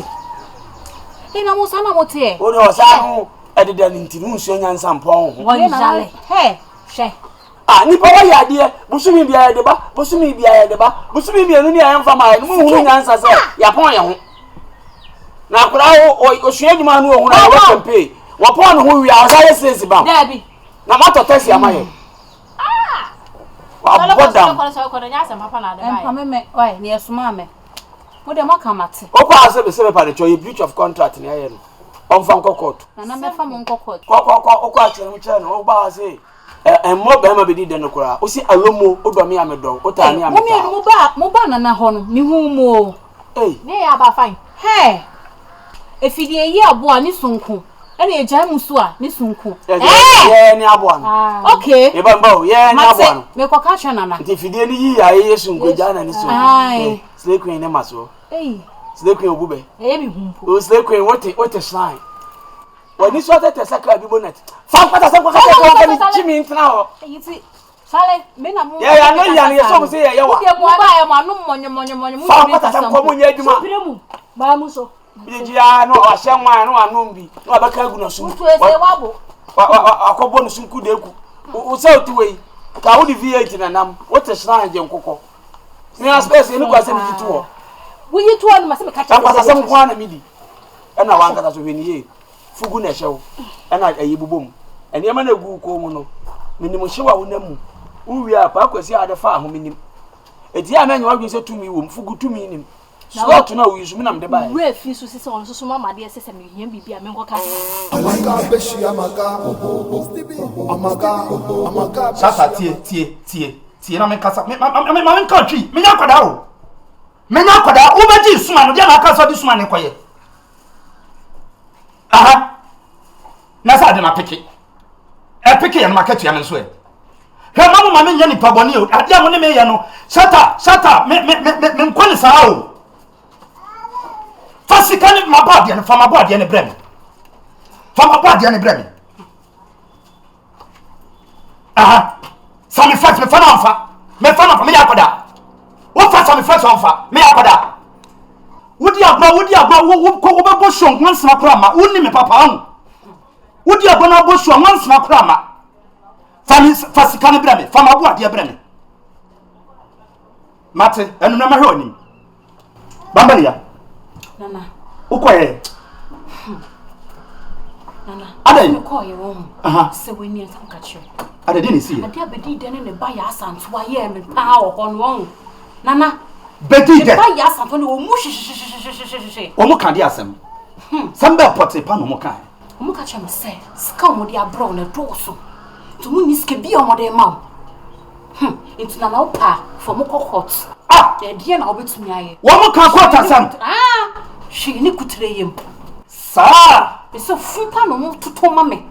[SPEAKER 7] we
[SPEAKER 8] na mo sa na mo te
[SPEAKER 9] o no sa ho ededa ni ntino nsuo nyansa mpon ho
[SPEAKER 7] won jale
[SPEAKER 8] he
[SPEAKER 7] she
[SPEAKER 9] nipa wa ya de busumi bia ya de ba busumi bia ya de ba busumi bia no ni ya mfa ma no mu hu nyansa se ya pon ye ho na kura o hwe djuma no hu na wa campaign wa pon no hu wi a sa ye sense ba
[SPEAKER 7] dabi
[SPEAKER 9] na mato tesi amaye wa bodam
[SPEAKER 7] ko nya se papa na de
[SPEAKER 8] ba me oi ni esuma me mo de mo kamate
[SPEAKER 9] o pa se be pa de cho ye breach of contract ni aye no on fa court
[SPEAKER 8] na na me fa mo court
[SPEAKER 9] ko o ko a chere mu chere no o ba se mo ba ma bedi de no kora o si alomo o do me amedo o ta me ameta
[SPEAKER 8] mo ba na ho no mi hu mo
[SPEAKER 7] ne ya ba fine
[SPEAKER 8] efidie yi abo ani sunku ene eja mu so a ni sunku
[SPEAKER 9] ye ni abo an
[SPEAKER 8] okay
[SPEAKER 9] e ba mba ye ni abo an
[SPEAKER 8] me ko ka chana na
[SPEAKER 9] ti fidie ni yi ya ye sunku ja na ni sunku slay queen ne maso slay queen obube
[SPEAKER 8] mi humpo
[SPEAKER 9] o slay queen what shine wani so tete sakra bi bonnet fa kwata sakwa ka ni chimi ntina ho
[SPEAKER 8] yiti sale me na mu
[SPEAKER 9] ya no ya ni so mo se ya wa
[SPEAKER 8] de mo ba ya mo anu monyo
[SPEAKER 9] fa kwata sakwa mo nya adwuma
[SPEAKER 7] ba mu so
[SPEAKER 9] Bijia no ahyanwa no anumbi no abaka agu no sum.
[SPEAKER 8] Utu ese wabo.
[SPEAKER 9] Akobo no sum ku de ku. O se otuwe. Ka wo di V8 na nam. What is na je nkokọ. Ni aspect ni kwa se mi jitu ho.
[SPEAKER 7] Wo yitu ho no ma se me ka cha.
[SPEAKER 9] Kwa sasam kwa na midi. E na wan kata so hweni ye. Fugu na hyew. E na ayibubom. Ene ma na gu ko mu no. Minim hyewa wo namu. Uwi apa akwasi ade fa ho minim. Eti a na nya wadwen se tumi wo mfugu tumi nim. So to na we nam de ba.
[SPEAKER 7] We fi so sisi on so mama de sese me hia bibia me nko ka.
[SPEAKER 1] Amaka beshi amaka. Amaka.
[SPEAKER 4] Sasa tie na me kasa. Me nka twi. Me nya kwada o. Me nya kwada o beji suma no dia na aka so di suma ne koye. Aha. Na sa de na peke. E peke ya na makatu ya me so e. He mamu ma me nya ni paboni o. Ade mo ne me ye no. Shata me nkoni sa o. Fasikani mabadi and famabadi and brem. Famabadi and brem. Aha. Sami fat me fana me fana me yakoda. Wo fa sami fat onfa me yakoda. Wodi agba wo ko be bo shon wansna kura ma wonni me papa anu. Wodi agba na bo shon wansna kura ma. Fasikani brem famabadi brem. Mate enu na mahwe oni. Bambalia.
[SPEAKER 8] Nana.
[SPEAKER 4] Ukoye.
[SPEAKER 8] Nana.
[SPEAKER 4] Ade.
[SPEAKER 8] Ukoye wo. Se we ni asa kache.
[SPEAKER 4] Ade di ni si.
[SPEAKER 8] Ade abedi de ne ba ya asanto aye me pa wo ho no. Nana.
[SPEAKER 4] Bedi de.
[SPEAKER 8] Ba ya asanto ne o mu hye.
[SPEAKER 4] O mu kan di asem. Samba pote pa no mu kan.
[SPEAKER 8] O mu ka che me se ska mo de abro na doso. To mu ni ske bi o mo de ma. It's na na pa for mo kokot. De na obetumi aye.
[SPEAKER 4] Wo mu kan kwata sam.
[SPEAKER 8] She ni kutreyem.
[SPEAKER 4] Sa.
[SPEAKER 8] Eso fupa no mu tuto mame.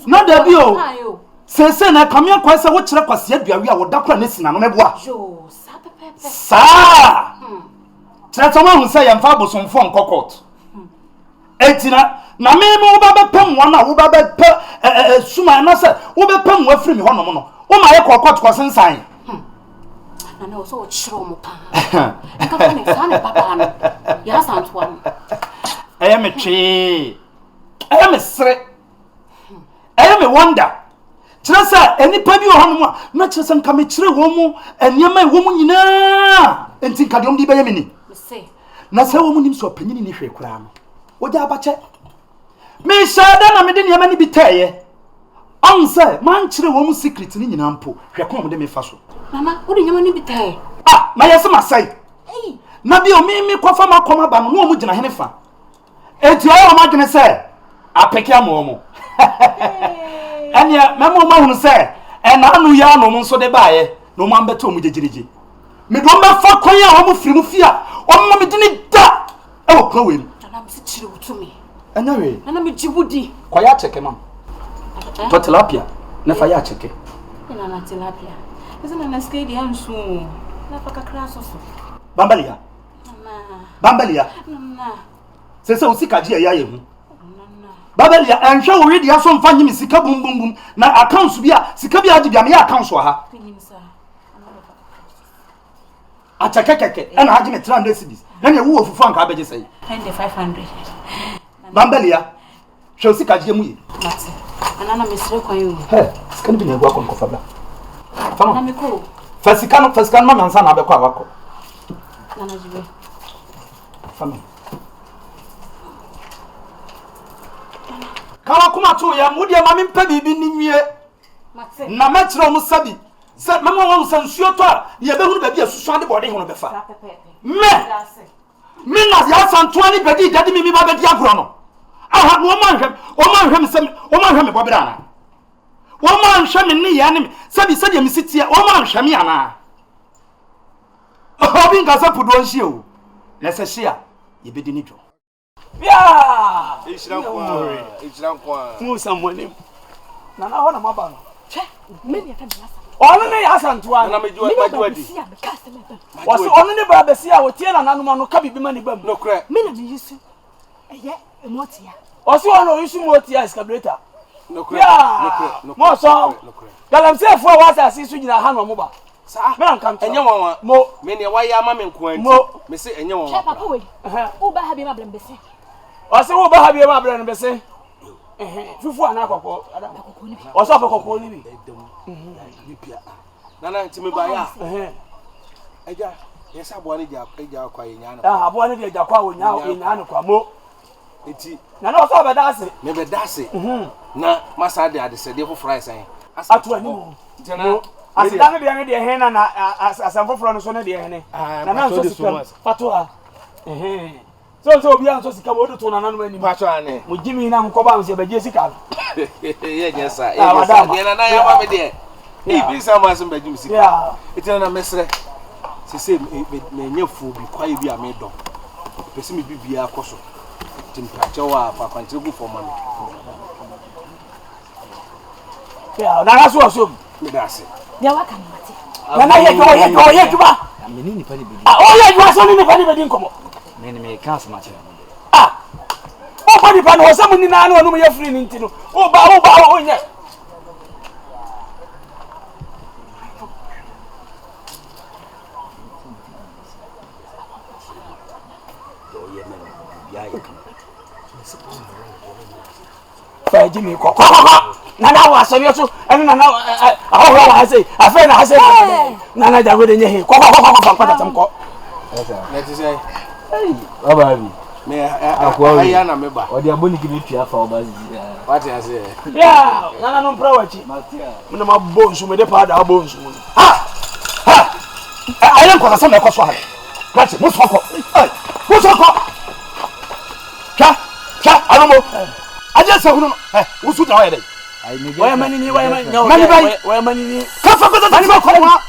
[SPEAKER 4] No da bi o. Sense na kamia kwa se wo kire kwase aduawe a wo da kwa na sina no meboa.
[SPEAKER 8] Jo, sa pepepe.
[SPEAKER 4] Sa. Tira tama hu se yemfa bosomfo nkokot. Etina na me wo ba bepam wana wo ba bepa suma na se wo bepam wo afiri mi ho no mo no. Wo ma ye kokot kwasensan.
[SPEAKER 8] Na so chiro mo pa. Nka fa ne sa ne papa no. Ya santo am.
[SPEAKER 4] Aya me twe. Aya me sre. Aya me wonder. Kira sa enipa bi ohanu a na kira sa nka me kire wo mu enema wo mu nyina. Enti nka de om di beye me ni.
[SPEAKER 8] Me se.
[SPEAKER 4] Na se wo mu nim so panyini ni hwe kura no. Wo ja abache. Me shada na me de niam ni bi taye. Onse man kire wo mu secret ni nyina mpo. Hwe kon mo de me fa so.
[SPEAKER 8] Mama, what do you mean be
[SPEAKER 4] na yesi masai. Na bi o mi kofa makoma ba no mu gina hene fa. Eti ayo ma dwene se apeke amo mo. Anya memo ma hunu se na anu ya no mo so de baaye no mo ambeto mu jejirije. Me do ma fa kwan ya o mo firi mu fia. O mo me dini da. E wo kwan we.
[SPEAKER 8] Na me se chire wutumi.
[SPEAKER 4] Anya we.
[SPEAKER 8] Na me jiwudi.
[SPEAKER 4] Kwa ya cheke mam. To tilapia. Na fa ya cheke.
[SPEAKER 8] Ina na tilapia. Isn't na skedi ansu. Na fa kakra so.
[SPEAKER 4] Bambalia.
[SPEAKER 8] Mama.
[SPEAKER 4] Bambalia.
[SPEAKER 8] Mama.
[SPEAKER 4] Sese usika ji ya yehu. Bambalia enhwe wo redi aso mfa nyimi sika bum bum bum na accounts bia sika bia adi bia me accounts wa ha. Achakekeke na haji me 300 cedis. Na ne wo ofufu anka abeje sei.
[SPEAKER 8] 500.
[SPEAKER 4] Bambalia. Hwe usika ji emu yi.
[SPEAKER 8] Mate. Anana mesre kwan yu.
[SPEAKER 4] He, sika ni bi na egwa kon kofa bla. Fama.
[SPEAKER 8] Na me ko.
[SPEAKER 4] Fasika no ma mansa na abekwa wako.
[SPEAKER 8] Nana jibe.
[SPEAKER 4] Fama. Kawa kuma to ya mudi ya mami mpa bibi ni nwie.
[SPEAKER 8] Mate.
[SPEAKER 4] Na ma kire omu sabi. Se mama won sansuo to a ye behunu ba bi asusu ade bode hono befa. Me na ya santo ani bedi dade mi ba bedi agro no. Aha no ma nhwem, o ma nhwem se o ma nhwem bobira na. Woman shame me ya ne sabi sabi me sitia woman hwame ana. Obi ngasa pudo nhie o. Na se hia ye bedi ni dwo. Bia!
[SPEAKER 9] Ichirankwa.
[SPEAKER 4] Mu samwani. Na ho na maba no.
[SPEAKER 7] Che, me ne yata biasa.
[SPEAKER 4] Ono ne ya santoa
[SPEAKER 9] Na mejuwa di.
[SPEAKER 4] Wasi ono ne ba besia wo tie na nanom no ka bibi mani bam.
[SPEAKER 9] No kra.
[SPEAKER 7] Me na me yisu. Eye, emotia.
[SPEAKER 4] Wasi ono yisu motia escalator.
[SPEAKER 9] No kra.
[SPEAKER 4] Mo so. Galamse fo wa sa si su gina ha no mo ba.
[SPEAKER 9] Sa.
[SPEAKER 4] Me na kam.
[SPEAKER 9] Enye won
[SPEAKER 4] mo.
[SPEAKER 9] Me ne wa ya ma me nko anti.
[SPEAKER 4] Mo.
[SPEAKER 9] Me se enye won.
[SPEAKER 7] Che papa we. Wo ba ha bi ma blem bese.
[SPEAKER 4] Wasi wo ba ha bi ma blem bese. Fufu ana akoko. Wasi akoko ni bi.
[SPEAKER 9] Nana ntimi ba ya. Eja, yesa abo ani ja kwa yenya na.
[SPEAKER 4] Ah, abo ani de ja kwa wonya yenya na kwa mo.
[SPEAKER 9] Eti.
[SPEAKER 4] Nana wasi be dase.
[SPEAKER 9] Me be dase. Na masa de ade se de fo fry san.
[SPEAKER 4] Atu ani mo.
[SPEAKER 9] Jana.
[SPEAKER 4] Asidane de ane de hena na asamfo fro no so ne de hene. Na na so sikam. Patoa. So obi an so sikam odu to na nanu ani.
[SPEAKER 9] Pato ane.
[SPEAKER 4] Mo jimi na nko ba mo se beje sika.
[SPEAKER 9] Ye nyesa. Ye na ya ba me de. Ibi sama sem beje sika.
[SPEAKER 4] Yeah.
[SPEAKER 9] Eti na mesre. Se me nyefu bi kwae bi a me do. Pesi me bibia akoso. Timpache wa papa ntigu for mami.
[SPEAKER 4] Yeah, na so so.
[SPEAKER 9] Me dase.
[SPEAKER 7] Dia wa kan mate.
[SPEAKER 4] Na ye juba.
[SPEAKER 2] Ameni ni pani bedi.
[SPEAKER 4] Ah, o ye juba so ni pani bedi nkomo.
[SPEAKER 2] Me kan so mache.
[SPEAKER 4] Ah. O pani pani o samu ni na no ye free ni ntino. O ba o nye. Fa jimi ko. Nana wa so so enu nana ahoro wa say afa na say nana jago de nye ko kwata tam ko.
[SPEAKER 9] Na ti say.
[SPEAKER 2] Baba bi.
[SPEAKER 9] Me aya na me ba.
[SPEAKER 2] O de aboni ki betua fa obazi.
[SPEAKER 9] What you say?
[SPEAKER 4] Yeah, nana no pra wachi. Me na ma bonsu me de pa da bonsu. Ayan ko sa me ko so ha. Wachi mo so ko. Mo so ko. Cha alomo. Aje se hunu. Usu ta wa de. Why mani ni why mani? No. Why mani ni? Kafa ko ta ni ko ma.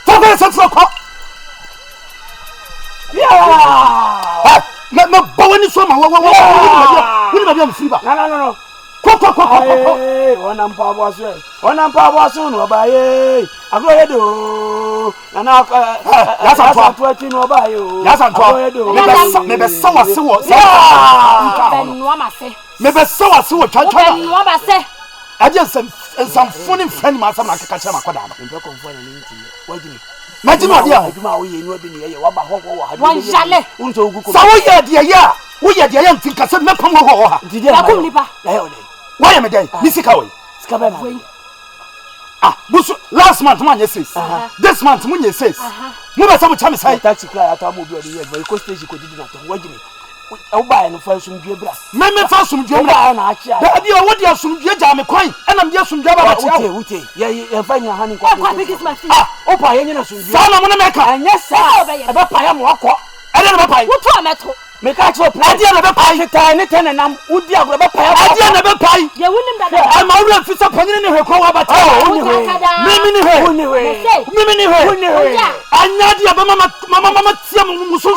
[SPEAKER 4] To be se so ko. Yeah. Me bawani so ma wa. Ni ba bi am free ba. No. Ko. Wana mpa bo aso no ba ye. Agro ye do. Nana ya sa to ati no ba ye o. Ya sa to. Me be so wase wo.
[SPEAKER 7] Ben no ma se.
[SPEAKER 4] Me be so wase wo twa.
[SPEAKER 7] Ben no ma se.
[SPEAKER 4] Aje some funny friend ma sam na kaka chama kwada ba. Mpe konfo na ni nti. Wajimi. Majimi odi a. Aduma wo ye ni obi ni ye wa ba ho wo ha.
[SPEAKER 7] Wan jale.
[SPEAKER 4] Unto ogu ko. Sa wo ye de ya. Wo ye de ya nti kase me pam ho ha.
[SPEAKER 7] Didi ma. Akum nipa.
[SPEAKER 4] Ya yo de. Why am I there? Ni sika wo. Sika ba na. Ah, busu last month man ye says. This month mun ye says. Mu ba sam chame sai. Taxi cry ata mo bi odi ye. Very cost stage ko didi na to wajimi. O ba no fa sumdue bra. Me fa sumdue bra na achi. Da bi o wodi asumdue ja me kwan. Enam di asumdue ba ba chia. Ute. Ye fa nya hani kwa.
[SPEAKER 7] Kwa pick my feet.
[SPEAKER 4] Ah, o pa ye nya na sumdue. Sa na mo na me ka. Anya sa. E ba pa ya mo akọ. E na be pa.
[SPEAKER 7] Wo to ameto.
[SPEAKER 4] Me ka cho plan. Ade na be pa. Hita ne ten nam. Udi agro be pa. Ade na be pa.
[SPEAKER 7] Ye wunim dada.
[SPEAKER 4] Ai ma wura fisa panyin ne hwe kwa wa ba ta. Mimi ni hwe. Anya dia ba mama tia mu so.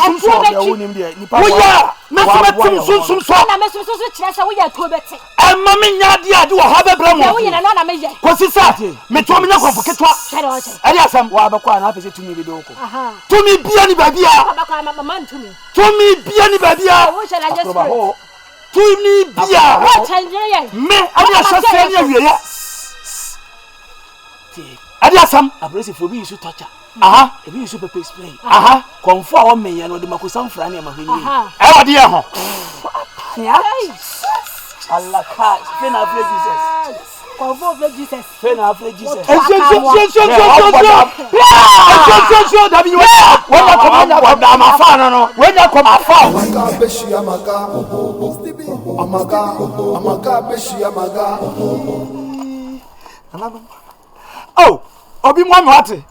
[SPEAKER 4] Ya wunim dia. Nipa. Woya. Mesmetim sunsum so.
[SPEAKER 7] Na mesum so kire se wo ye to beti.
[SPEAKER 4] Emma me nya dia de wo ha be bra mo.
[SPEAKER 7] Wo ye na no na me ye.
[SPEAKER 4] Kosi sa. Me to me nya konfo ketwa.
[SPEAKER 7] Share o che.
[SPEAKER 4] Eri asam wa be kwa na apese tumi bi do ko.
[SPEAKER 7] Aha.
[SPEAKER 4] Tumi bia ni ba bia.
[SPEAKER 7] Ba kwa mama ntumi.
[SPEAKER 4] Tumi bia ni ba bia.
[SPEAKER 7] Wo share na just.
[SPEAKER 4] Tumi bia.
[SPEAKER 7] Wo change ye.
[SPEAKER 4] Me ani asase ni awie ya. Eri asam abresi fo bi isu torture. Aha, ebi isu pepe spray. Aha, konfo a wo menye no de makosan fra na ma hwani.
[SPEAKER 7] Aha.
[SPEAKER 4] E wode ye ho. Ya. Allah ka, fena afre Jesus.
[SPEAKER 7] Konfo of Jesus.
[SPEAKER 4] Fena afre Jesus. So da bi we na komanda wa da ma fa no. We na kom afa.
[SPEAKER 1] Amaga beshi amaga. Amaga beshi amaga.
[SPEAKER 4] Oh, obi mo me wate.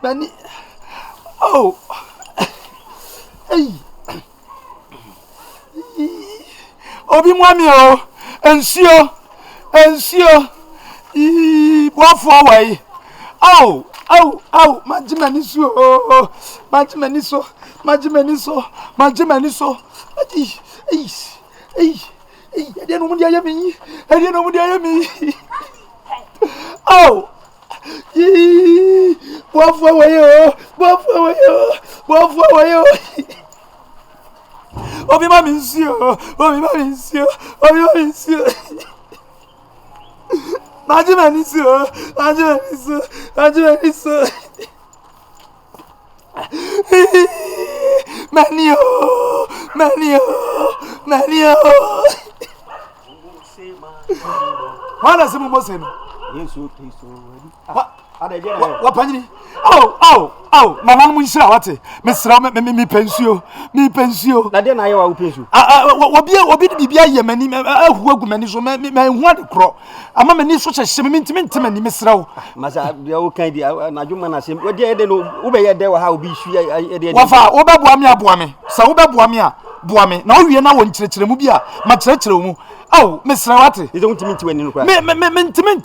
[SPEAKER 4] Many. Oh. Hey. Obi mwami o. ensio boafo awai au majimani so ade no mu dia yemi au boafo awai obi ma nsio majimani so Manio. Wana simu moseno.
[SPEAKER 2] Yesu Kristo.
[SPEAKER 4] Wapanyini. Au, mama mu nsira wate. Mesra me pensio.
[SPEAKER 2] Na de na ye wa pensu.
[SPEAKER 4] Obi de bibia ye mani ahu agu mani so me hu ade kro. Ama mani so hyehye me ntimi mesra wo.
[SPEAKER 2] Masa de wo kan di na dwuma na sem. Odi ye de no wo be ye de wa ha obi su ye de.
[SPEAKER 4] Wafa wo be boa me. Sa wo be boa me na wo wie na wo nkyerɛkyerɛ mu bia ma kyerɛkyerɛ mu. Au, mesra wate.
[SPEAKER 2] Izo ntimi nti wani no kwa.
[SPEAKER 4] Me ntimi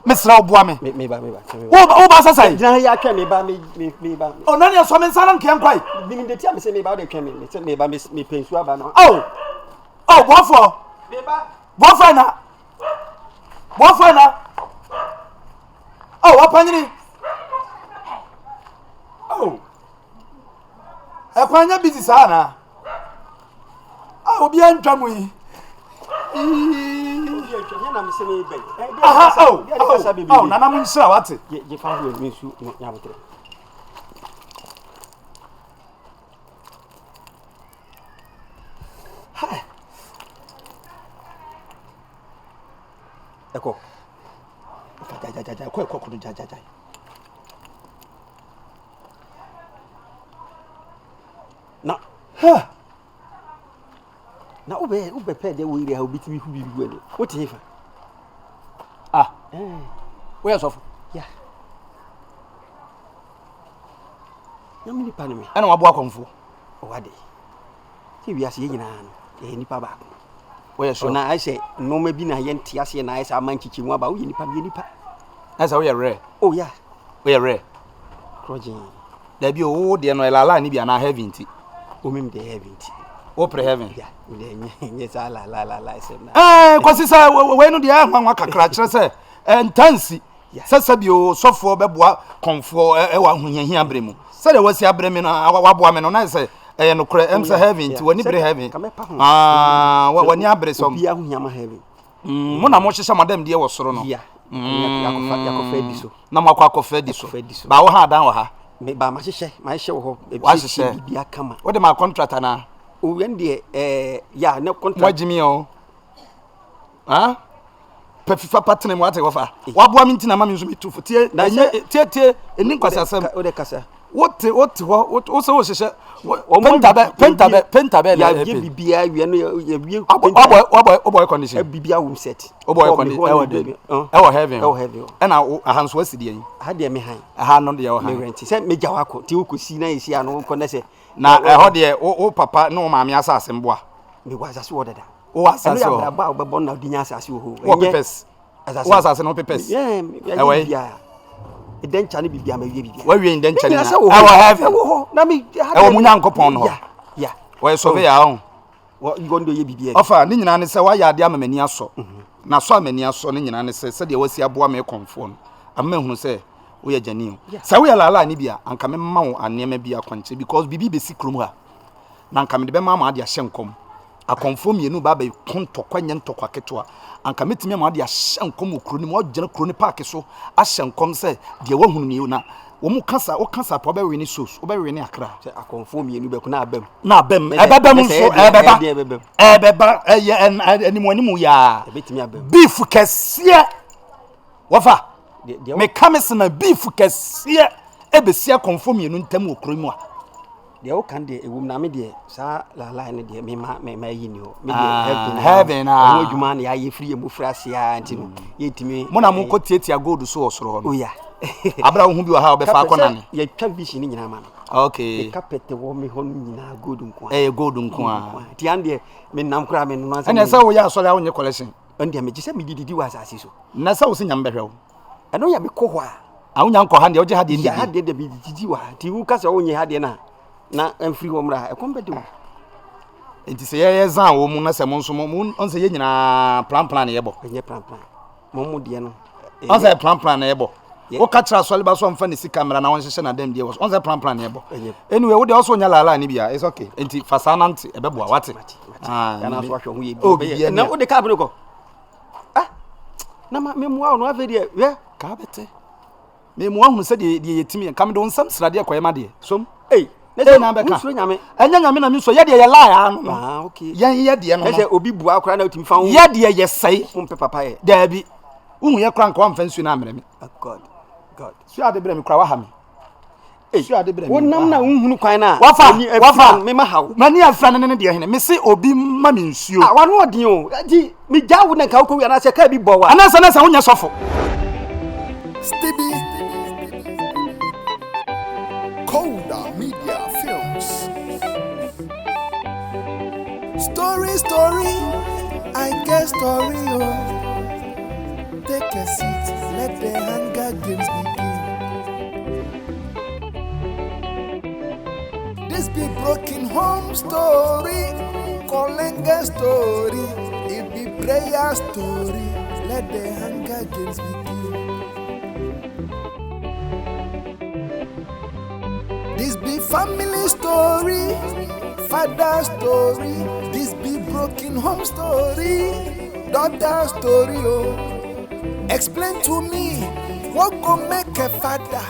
[SPEAKER 4] mesra wo boa me.
[SPEAKER 2] Me ba.
[SPEAKER 4] Wo ba sasa.
[SPEAKER 2] Dina ya twa me ba.
[SPEAKER 4] O nani aso me nsana nke nkwai.
[SPEAKER 2] Bini de tia me se me ba de twa me. Me ba me pensu aba na.
[SPEAKER 4] Au, boafo.
[SPEAKER 2] Me ba.
[SPEAKER 4] Boafo na. Au, wapanyini. Au. Ekwanya busy sana. Obi antwa mu yi.
[SPEAKER 2] Na me se me be.
[SPEAKER 4] Nana mu nsira wate.
[SPEAKER 2] Je fa ho me su nya botre. Hai. Eko. Ja. Ko ja. Na ube pe de wo ire ha obi timi hu bibi wani. Wo te fa.
[SPEAKER 4] Where so?
[SPEAKER 2] Yeah. Na mi nipa ne me.
[SPEAKER 4] Ana wabo akonfo.
[SPEAKER 2] O wade. Ti wi ase nyina no. E nipa ba.
[SPEAKER 4] Where so?
[SPEAKER 2] Na I say no ma bi na ye ntia ase na I say amanchichi mu aba wo ye nipa.
[SPEAKER 4] Na say we rare.
[SPEAKER 2] Oh yeah.
[SPEAKER 4] We rare.
[SPEAKER 2] Projin.
[SPEAKER 4] Da bi o de no elala ni bi na heaven ti.
[SPEAKER 2] O mem de heaven ti.
[SPEAKER 4] O pre heaven.
[SPEAKER 2] Yeah. Nye sa la say na.
[SPEAKER 4] Kwasi say we no de anwa kakra kire say entansi. Sasa bi o sofo beboa konfo wa hunyahia bremu. Say de wasi abreme na waboa me no na say no kure em say heaven ti wani bre heaven. Wani abre som.
[SPEAKER 2] Bia hunyama heaven.
[SPEAKER 4] Mo na mo hyehyɛ madam de wo soro no.
[SPEAKER 2] Yeah. Yakofa di so.
[SPEAKER 4] Na mo akwa di so. Ba wo ha dan wo ha.
[SPEAKER 2] Me ba ma hyehyɛ wo ho. Bia kama.
[SPEAKER 4] Wo de ma contractor na.
[SPEAKER 2] O wen de ya na contract.
[SPEAKER 4] Wajimi o. Pefifa partner mo ate wo fa. Waboa mi ntina ma mi nso mi tu tie. Tie eni kwasa asem.
[SPEAKER 2] O de kasa.
[SPEAKER 4] Wote wo se wo hyehyɛ pentabe
[SPEAKER 2] ya bibia wie no ya wie
[SPEAKER 4] oboy condition
[SPEAKER 2] bibia wo set
[SPEAKER 4] oboy condition ewo heaven na ahanso asidi yin
[SPEAKER 2] ha de me han
[SPEAKER 4] aha no de wo han
[SPEAKER 2] me rent se me gya wako ti wo kosi na esi ano ko na se
[SPEAKER 4] na eho de wo papa na wo maame asase mboa
[SPEAKER 2] me wa asase wo dada
[SPEAKER 4] wo asase
[SPEAKER 2] wo ya ba bo na odinya asase wo
[SPEAKER 4] wo pepes wo asase no pepes
[SPEAKER 2] ya edencha ne bibia ma wie bibia
[SPEAKER 4] wa wie edencha ne na
[SPEAKER 2] ewo
[SPEAKER 4] heaven
[SPEAKER 2] ewo na me
[SPEAKER 4] ewo munyankopon no
[SPEAKER 2] ya
[SPEAKER 4] wo sove ya ho
[SPEAKER 2] wo igondo ye bibia
[SPEAKER 4] ofa ni nyina ne se wa ya ade amani aso na so amani aso ne nyina ne se de wasi aboa me konfo no amma hunu se wo ya jani se wo ya lala ni bia anka me ma wo anema bia kwanche because bibi be sikrum ha na anka me de be ma ade ahye nkom akonfo mienu ba ba kontokwa nye ntokwa ketwa anka metimi ma ade ahye nkom okuro ni mo gyina kuro ni park so ahye nkom se de wa hunu ni na wo mu kasa o kasa pa ba we ni sos o ba we ni akra
[SPEAKER 2] akonfo mienu be ko na abam
[SPEAKER 4] so ebeba animu ya
[SPEAKER 2] ebetimi abam
[SPEAKER 4] beef kese wafa me kamese na beef kese ebesia akonfo mienu ntam okuro mu a
[SPEAKER 2] de o kan de ewum na me de sa la ne de me ma yi ni o me de
[SPEAKER 4] heaven
[SPEAKER 2] o djuma na ya ye free mu frase ya ntino yetimi
[SPEAKER 4] mo na mo ko tietia gold so osoro ho
[SPEAKER 2] o ya
[SPEAKER 4] abra wo hu bi wa ha obefa akona ne
[SPEAKER 2] ye twa vision nyina ma no
[SPEAKER 4] okay
[SPEAKER 2] carpet wo me ho nyina gold nko
[SPEAKER 4] gold nko a
[SPEAKER 2] ti ande me nam kra me no ansa
[SPEAKER 4] ene se wo ya asole a wonye collection
[SPEAKER 2] ande me gise me didi wa asase so
[SPEAKER 4] na se wo se nyam behwe wo
[SPEAKER 2] eno ya me ko ho
[SPEAKER 4] a wonya nko ha de wo je ha de
[SPEAKER 2] ya ha de de didi wa ti wu ka se wonye ha de na emfiri wo mra e kombe wo
[SPEAKER 4] enti se ye zan wo mu na se mo nso mo on se ye nyina plan ye bo
[SPEAKER 2] enye plan mo mu de no
[SPEAKER 4] on se plan ye bo o ka tra so leba so mfa ne si camera na won hye na dem de wo on se plan ye bo anyway wo de also nya lala ni bia it's okay enti fasanant e bebo wate
[SPEAKER 2] ya na so ahwe ho ye bi na wo de ka ko na me mu no ave de we
[SPEAKER 4] ka bete me mu ahunu se de yetimi kam de onsam srade akoyema de som na be ka enya nyame na me so ye de ye lie no
[SPEAKER 2] okay
[SPEAKER 4] ye de no
[SPEAKER 2] ese obi bua akora na otimi fa ho
[SPEAKER 4] ye de ye sei
[SPEAKER 2] pompe papa ye
[SPEAKER 4] da bi uhu ye kra nka wa mfa nsu na amere me
[SPEAKER 2] god
[SPEAKER 4] su ade bre me kra wa ha me su ade bre me
[SPEAKER 2] wonam na unhunu kwan na
[SPEAKER 4] wafa
[SPEAKER 2] me ma hawo
[SPEAKER 4] mani afra ne de hene me se obi ma me nsuo
[SPEAKER 2] wano odin o di me ja wo na ka ko wi na se ka bi bo wa
[SPEAKER 4] anasa na wonya sofo
[SPEAKER 1] Stibby Coda Media Films. Story, I guess story, oh. Take a seat, let the Hunger Games begin. This be broken home story, Kolenga story, it be prayer story, let the Hunger Games begin. This be family story, father story. This be broken home story, daughter story. Oh, explain to me what go make a father